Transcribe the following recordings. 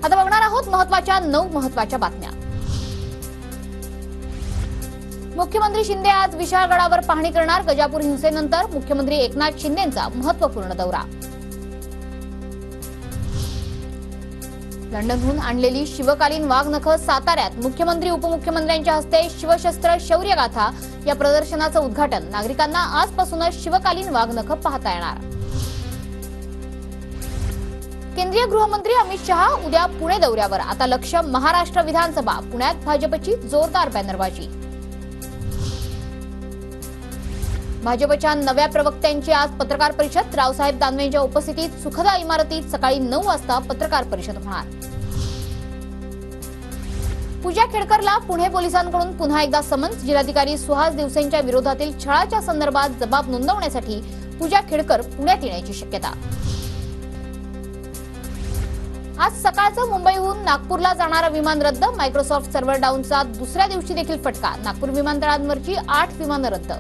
आता बघणार आहोत महत्त्वाच्या 9 महत्त्वाच्या बातम्या। मुख्यमंत्री शिंदे आज विशाळगडावर पाहणी करणार। गजापूर हिंसेनंतर मुख्यमंत्री एकनाथ शिंदेंचा महत्त्वपूर्ण दौरा। लंडनहून आणलेली शिवकालीन वाघनखं साताऱ्यात मुख्यमंत्री उपमुख्यमंत्र्यांच्या हस्ते शिवशस्त्र शौर्यगाथा या प्रदर्शनाचं उद्घाटन। नागरिकांना आजपासूनच शिवकालीन वाघनखं पाहता येणार। केंद्रीय गृहमंत्री अमित शहा उद्या पुणे दौऱ्यावर। आता लक्ष महाराष्ट्र विधानसभा। पुण्यात भाजपची जोरदार बॅनरबाजी। भाजपच्या नव्या प्रवक्त्यांची आज पत्रकार परिषद। रावसाहेब दानवेंच्या उपस्थितीत सुखदा इमारतीत सकाळी 9 वाजता पत्रकार परिषद होणार। पूजा खेडकरला पुणे पोलिसांकडून पुन्हा एकदा समन्स। जिल्हाधिकारी सुहास दिवसेंच्या विरोधातील छळाच्या संदर्भात जबाब नोंदवण्यासाठी पूजा खेडकर पुण्यात येण्याची शक्यता। आज सकाळचं मुंबईहून नागपूरला जाणारा विमान रद्द। मायक्रोसॉफ्ट सर्व्हर डाऊनचा दुसऱ्या दिवशी देखील फटका। नागपूर विमानतळांवरची 8 विमानं रद्द।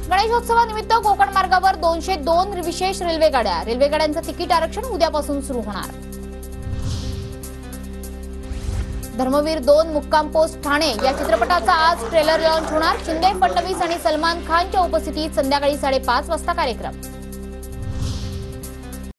गणेशोत्सवानिमित्त कोकण मार्गावर 202 विशेष रेल्वे गाड्या। रेल्वे गाड्यांचं तिकीट आरक्षण उद्यापासून सुरू होणार। धर्मवीर 2 मुक्काम पोस्ट ठाणे या चित्रपटाचा आज ट्रेलर लॉन्च होणार। शिंदे, फडणवीस आणि सलमान खानच्या उपस्थितीत संध्याकाळी 5:30 वाजता कार्यक्रम।